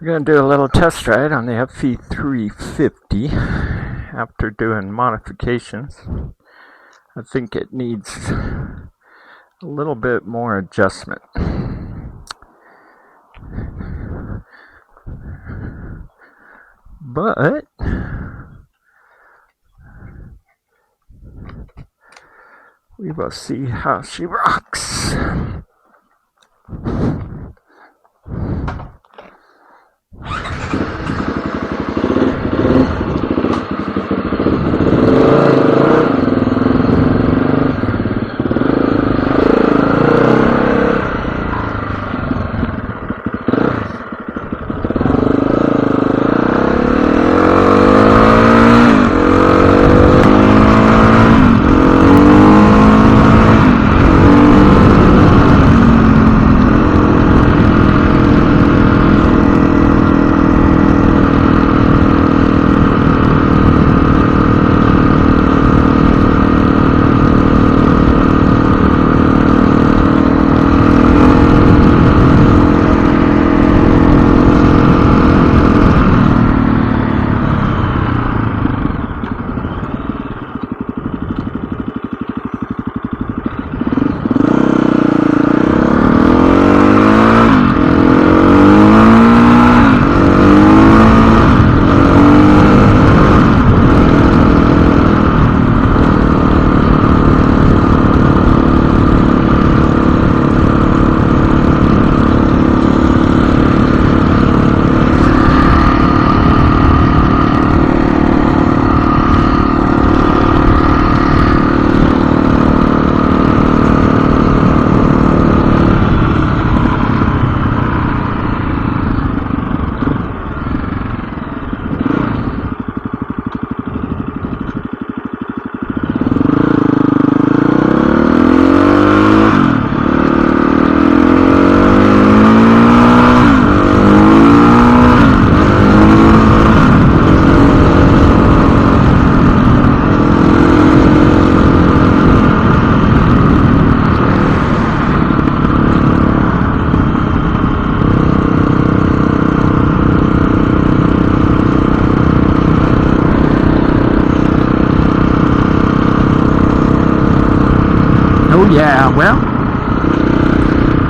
We're going to do a little test ride on the FE350 after doing modifications. I think it needs a little bit more adjustment. But we will see how she rocks. Oh yeah, well,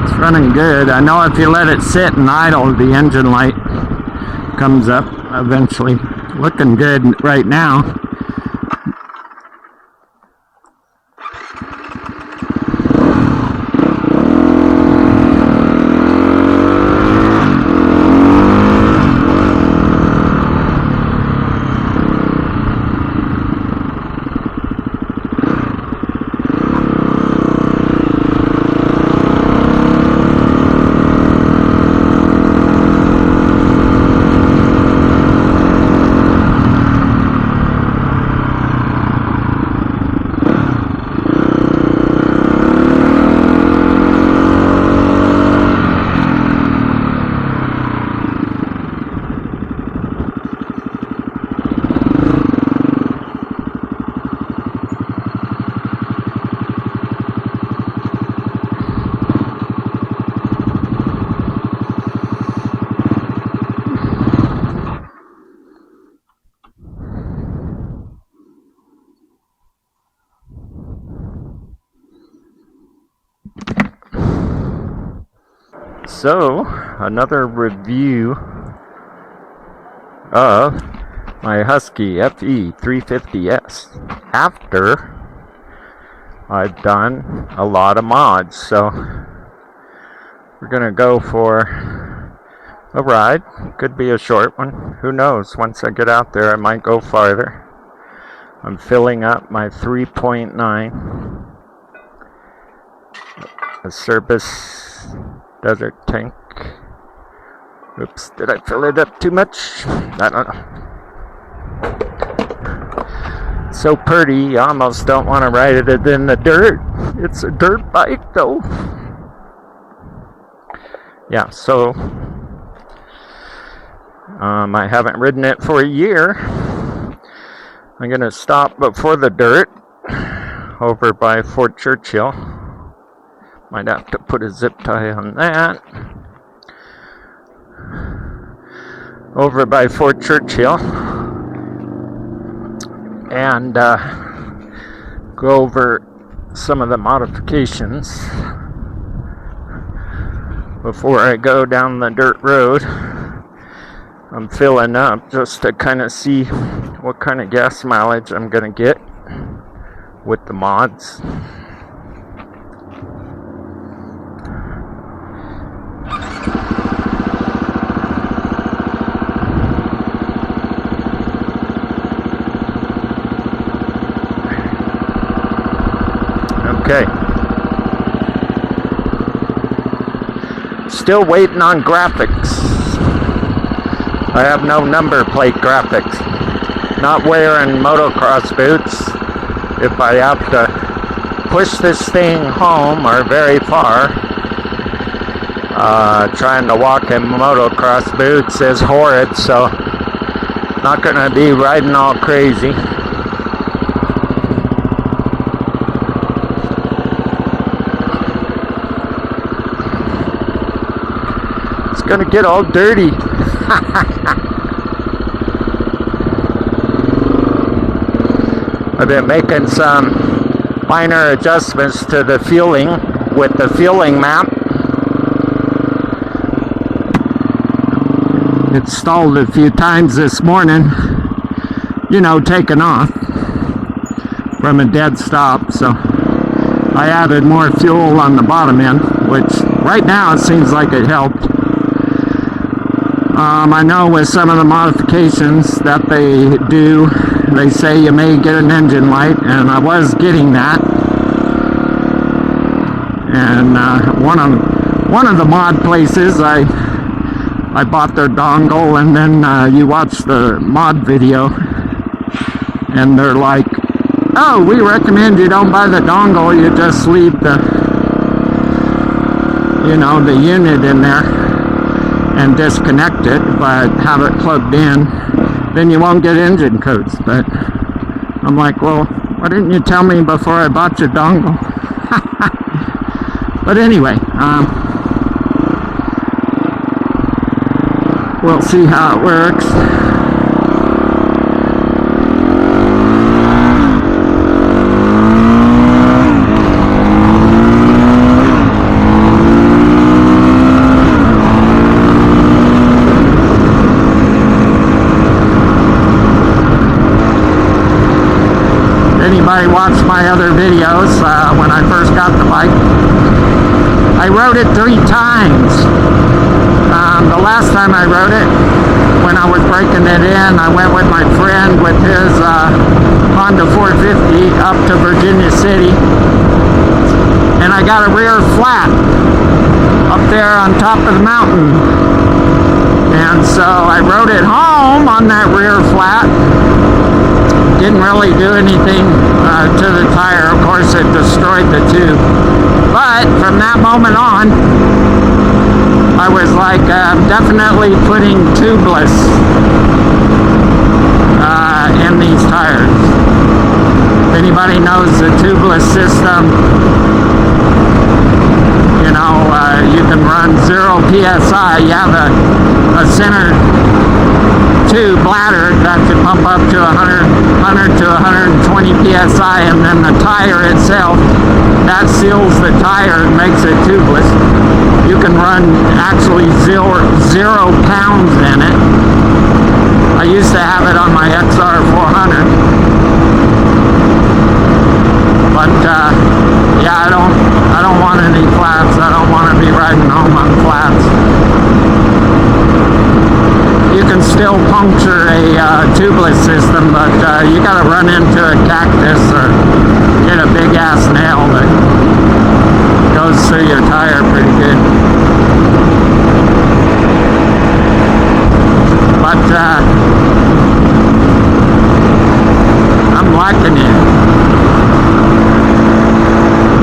it's running good. I know if you let it sit and idle, the engine light comes up eventually. Looking good right now. So, another review of my Husky FE350s after I've done a lot of mods. So, we're going to go for a ride. Could be a short one. Who knows? Once I get out there, I might go farther. I'm filling up my 3.9 a Service Desert tank. Oops, did I fill it up too much? I don't know. So pretty, you almost don't want to ride it in the dirt. It's a dirt bike though. Yeah, so I haven't ridden it for a year. I'm gonna stop before the dirt over by Fort Churchill. Might have to put a zip tie on that. over by Fort Churchill and go over some of the modifications before I go down the dirt road. I'm filling up just to kind of see what kind of gas mileage I'm going to get with the mods. Okay. Still waiting on graphics. I have no number plate graphics. Not wearing motocross boots. If I have to push this thing home or very far, trying to walk in motocross boots is horrid, so not gonna be riding all crazy. It's gonna get all dirty. I've been making some minor adjustments to the fueling with the fueling map. It stalled a few times this morning, you know, taking off from a dead stop, so I added more fuel on the bottom end, which right now it seems like it helped. I know with some of the modifications that they do, they say you may get an engine light, and I was getting that. And one of the mod places, I bought their dongle, and then you watch the mod video, and they're like, "Oh, we recommend you don't buy the dongle. You just leave the, you know, the unit in there and disconnect it, but have it plugged in. Then you won't get engine codes." But I'm like, well, why didn't you tell me before I bought your dongle? But anyway, we'll see how it works. Anybody watched my other videos when I first got the bike? I rode it 3 times. The last time I rode it, when I was breaking it in, I went with my friend with his Honda 450 up to Virginia City, and I got a rear flat up there on top of the mountain, and so I rode it home on that rear flat. Didn't really do anything to the tire. Of course, it destroyed the tube. But from that moment on, I was like, definitely putting tubliss in these tires. If anybody knows the tubliss system, you know, you can run 0 PSI. You have a center tube ladder that can pump up to 100 to 120 PSI, and then the tire itself, that seals the tire and makes it tubeless. You can run actually 0 pounds in it. I used to have it on my XR 400. But yeah, I don't want any flats. I don't want to be riding home on flats. You can still puncture a tubeless system, but you got to run into a cactus or get a big ass nail that goes through your tire pretty good. But I'm liking it.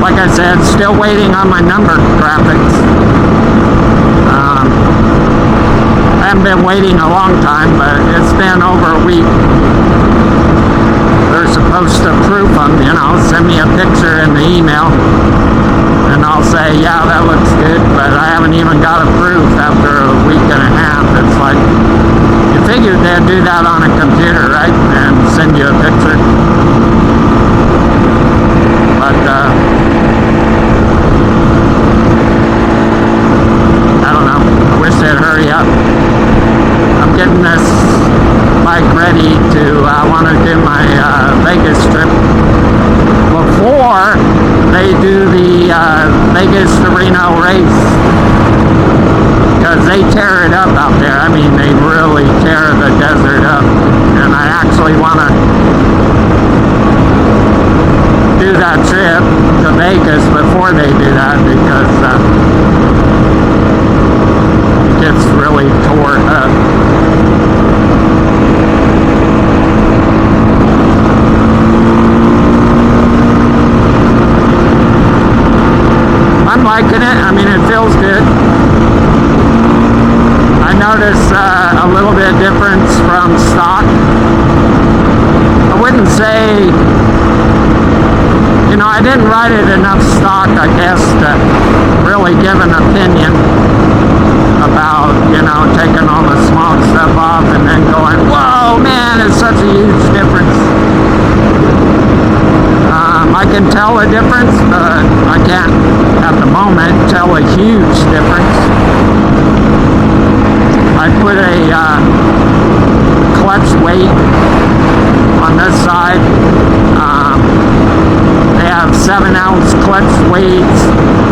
Like I said, still waiting on my number graphics. I haven't been waiting a long time, but it's been over a week. They're supposed to proof them, you know, send me a picture in the email, and I'll say, yeah, that looks good, but I haven't even got a proof after a week and a half. It's like, figured they'd do that on a computer, right? And send you a picture. But, I don't know. I wish they'd hurry up. I'm getting this bike ready to, I want to do my Vegas trip before they do the Vegas to Reno race, because they tear it up out there. I mean, they really tear the desert up, and I actually want to do that trip to Vegas before they do that, because it gets really tore up. I'm liking it. I mean, it feels good. I notice a little bit difference from stock. I wouldn't say, you know, I didn't ride it enough stock, I guess, to really give an opinion about, you know, taking all the small stuff off and then going, whoa, man, it's such a huge difference. I can tell a difference, but I can't, at the moment, tell a huge difference. I put a clutch weight on this side. They have 7-ounce clutch weights,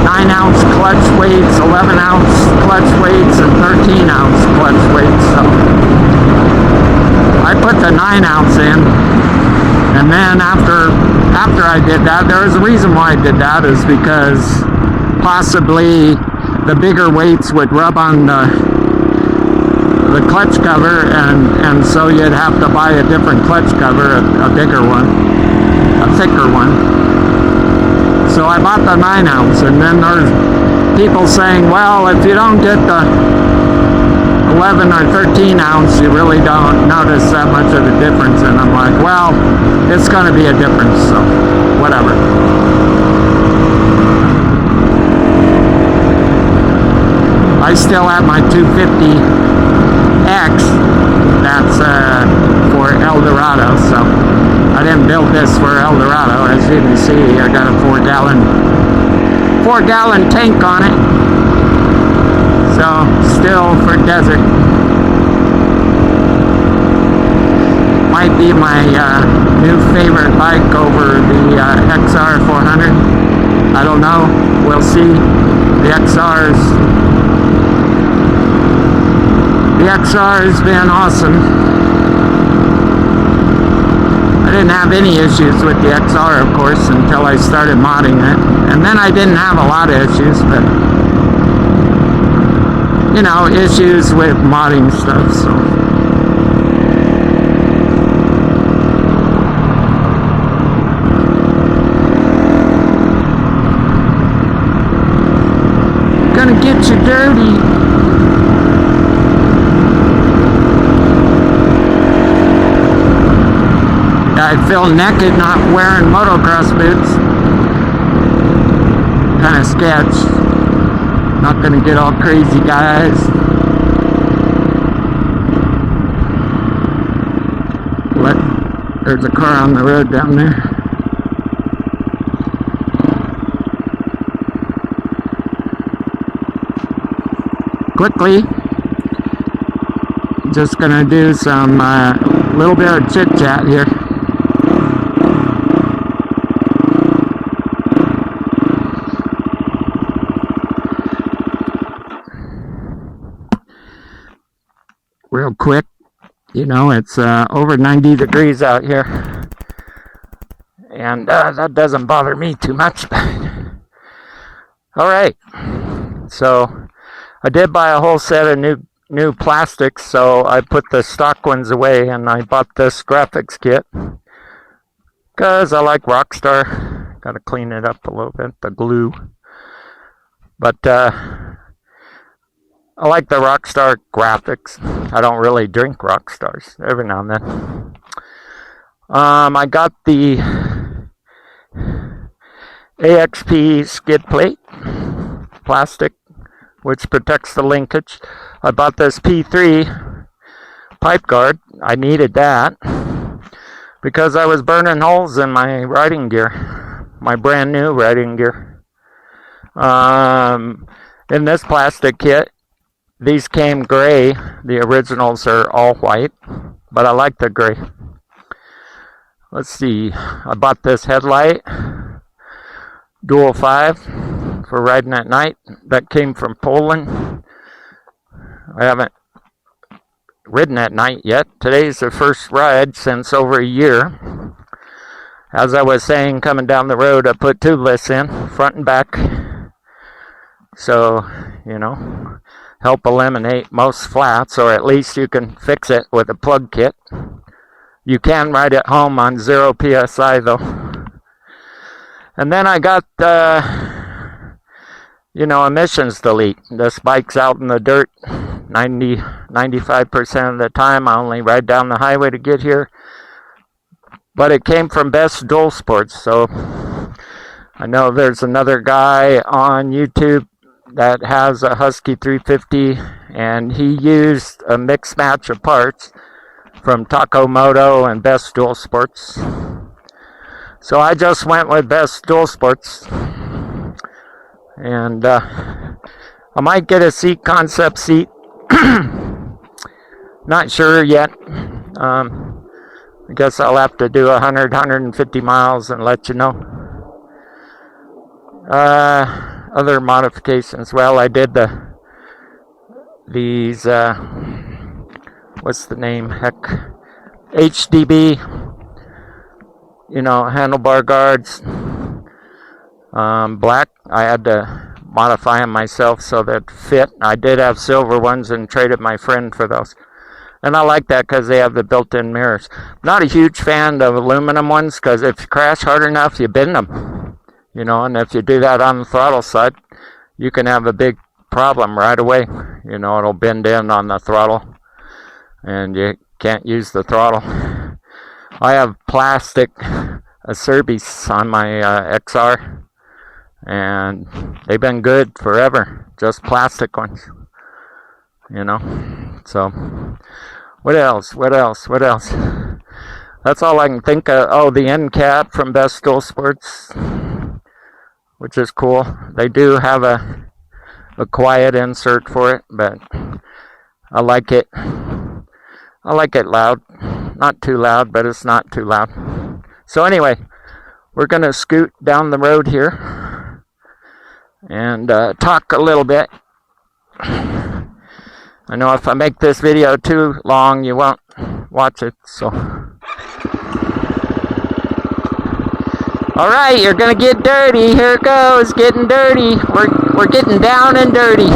9-ounce clutch weights, 11-ounce clutch weights, and 13-ounce clutch weights. So I put the 9-ounce in, and then after I did that, there was a reason why I did that, is because possibly the bigger weights would rub on the clutch cover, and so you'd have to buy a different clutch cover, a bigger one, a thicker one. So I bought the 9-ounce, and then there's people saying, well, if you don't get the 11 or 13-ounce, you really don't notice that much of a difference. And I'm like, well, it's going to be a difference, so whatever. I still have my 250X. That's for El Dorado, so I didn't build this for El Dorado. As you can see, I got a 4-gallon tank on it. So, still for desert. Might be my new favorite bike over the XR400. I don't know. We'll see. The XR has been awesome. I didn't have any issues with the XR, of course, until I started modding it. And then I didn't have a lot of issues, but you know, issues with modding stuff, so. Gonna get you dirty. I feel naked not wearing motocross boots. Kind of sketch. Not gonna get all crazy, guys. There's a car on the road down there. Quickly, just gonna do some little bit of chit chat here. Real quick, you know, it's over 90 degrees out here, and that doesn't bother me too much. All right, so I did buy a whole set of new plastics, so I put the stock ones away, and I bought this graphics kit because I like Rockstar. Got to clean it up a little bit, the glue, but I like the Rockstar graphics. I don't really drink Rockstars, every now and then. I got the AXP skid plate, plastic, which protects the linkage. I bought this P3, pipe guard. I needed that because I was burning holes in my riding gear, my brand new riding gear. In this plastic kit, these came gray. The originals are all white, but I like the gray. Let's see, I bought this headlight, dual 5 for riding at night. That came from Poland. I haven't ridden at night yet. Today's the first ride since over a year. As I was saying, coming down the road, I put tubliss in, front and back. So, help eliminate most flats, or at least you can fix it with a plug kit. You can ride it home on 0 PSI though. And then I got, emissions delete. This bike's out in the dirt 95% of the time. I only ride down the highway to get here. But it came from Best Dual Sports, so I know there's another guy on YouTube that has a Husky 350, and he used a mixed match of parts from Takomoto and Best Dual Sports. So I just went with Best Dual Sports, and I might get a seat, concept seat. Not sure yet. I guess I'll have to do 150 miles and let you know. Other modifications. Well, I did these what's the name? Heck, HDB. Handlebar guards. Black. I had to modify them myself so that fit. I did have silver ones and traded my friend for those. And I like that because they have the built-in mirrors. Not a huge fan of aluminum ones because if you crash hard enough, you bend them. And if you do that on the throttle side, you can have a big problem right away. It'll bend in on the throttle and you can't use the throttle. I have plastic Acerbis on my XR, and they've been good forever. Just plastic ones. So what else? That's all I can think of. Oh, the end cap from Best Dual Sports, which is cool. They do have a quiet insert for it, but I like it. I like it loud. Not too loud, but it's not too loud. So anyway, we're going to scoot down the road here and talk a little bit. I know if I make this video too long, you won't watch it, so. Alright, you're gonna get dirty. Here it goes, getting dirty. We're getting down and dirty.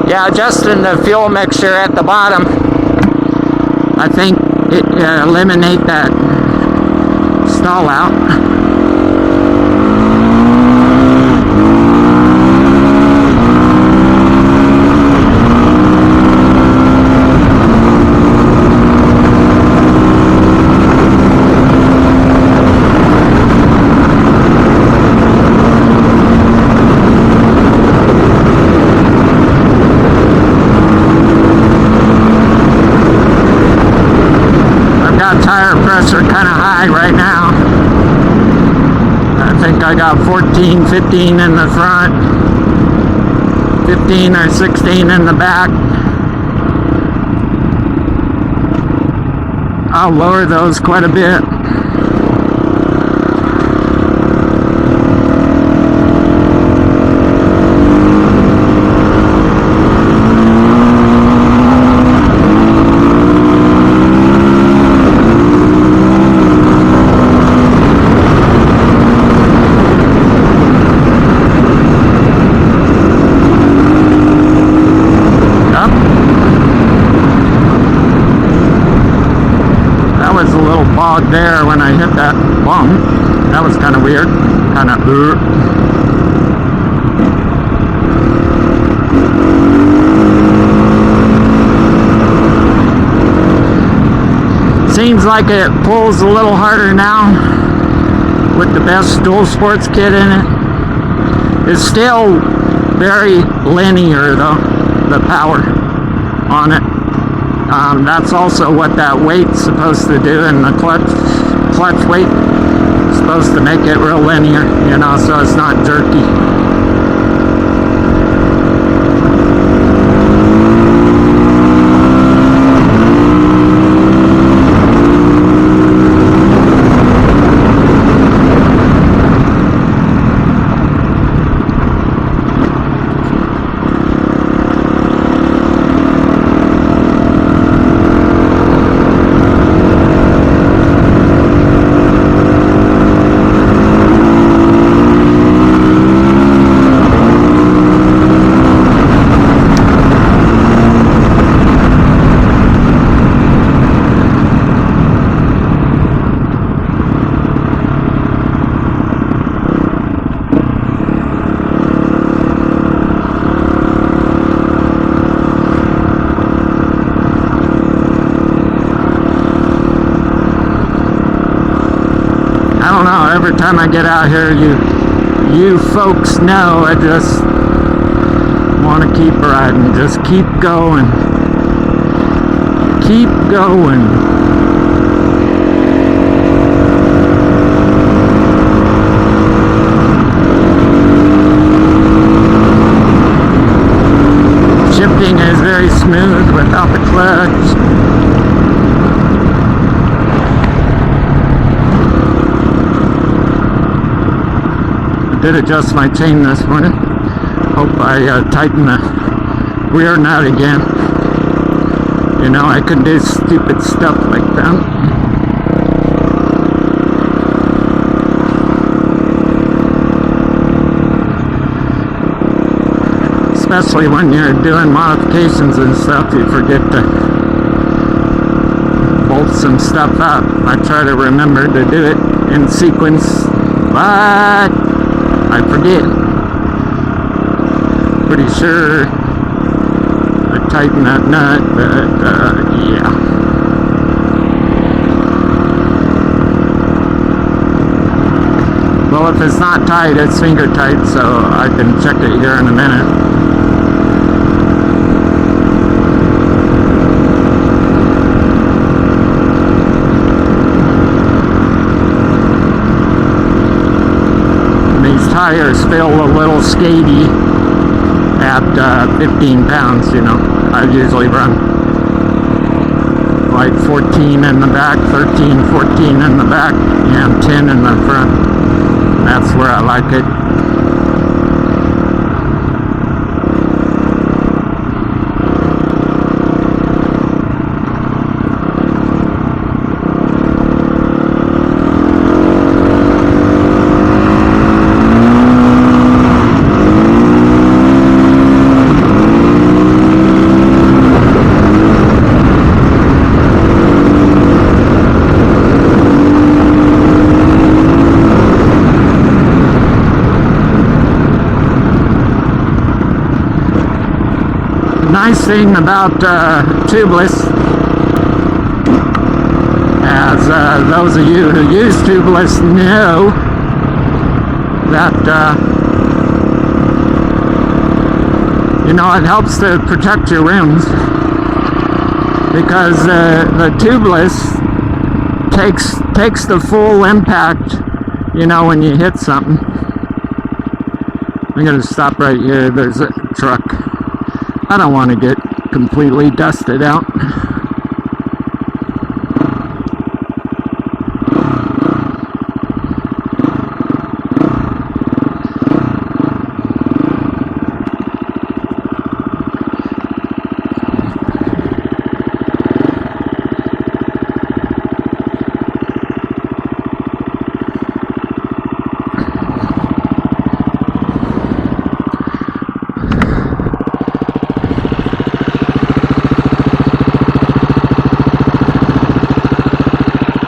Yeah, adjusting the fuel mixture at the bottom. I think it eliminate that stall out. Tire pressure kind of high right now. I think I got 14, 15 in the front, 15 or 16 in the back. I'll lower those quite a bit. There when I hit that bump. That was kind of weird. Kind of seems like it pulls a little harder now with the Best Dual Sports kit in it. It's still very linear though. the power on it. That's also what that weight's supposed to do, and the clutch weight is supposed to make it real linear, you know, so it's not jerky. I don't know, every time I get out here, you folks know I just want to keep riding, just keep going, keep going. Shifting is very smooth without the clutch. Did adjust my chain this morning. Hope I tighten the rear nut again. You know, I could do stupid stuff like that. Especially when you're doing modifications and stuff, you forget to bolt some stuff up. I try to remember to do it in sequence, but I forget. Pretty sure I tightened that nut, but yeah. Well, if it's not tight, it's finger tight, so I can check it here in a minute. Tires feel a little skatey at 15 pounds, you know. I usually run like 14 in the back, 13, 14 in the back, and 10 in the front. That's where I like it. Nice thing about tubliss, as those of you who use tubliss know, that you know, it helps to protect your rims, because the tubliss takes the full impact, you know, when you hit something. I'm gonna stop right here. There's a truck. I don't want to get completely dusted out.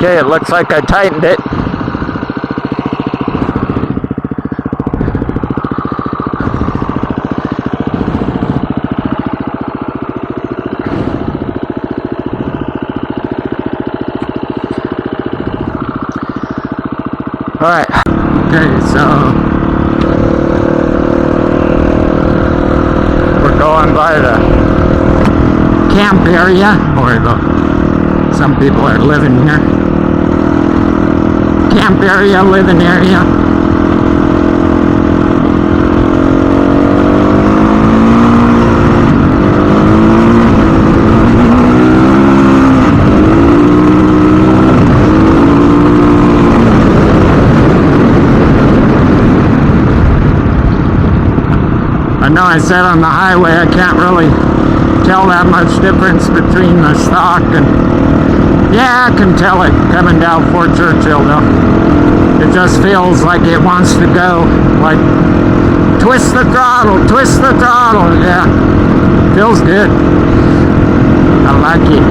Okay, it looks like I tightened it. Alright, okay, so we're going going by the camp area, or some people are living here. Camp area, living area. I know I said on the highway I can't really tell that much difference between the stock and, yeah, I can tell it coming down Fort Churchill though. It just feels like it wants to go, like twist the throttle, yeah, feels good. I like it.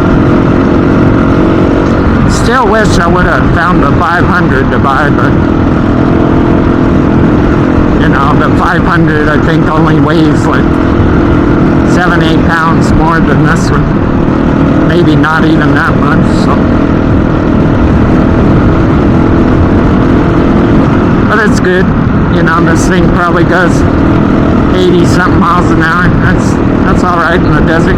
Still wish I would have found the 500 to buy, but you know, the 500 I think only weighs like 7-8 pounds more than this one. Maybe not even that much, so. But it's good. You know, this thing probably does 80 something miles an hour. That's alright in the desert.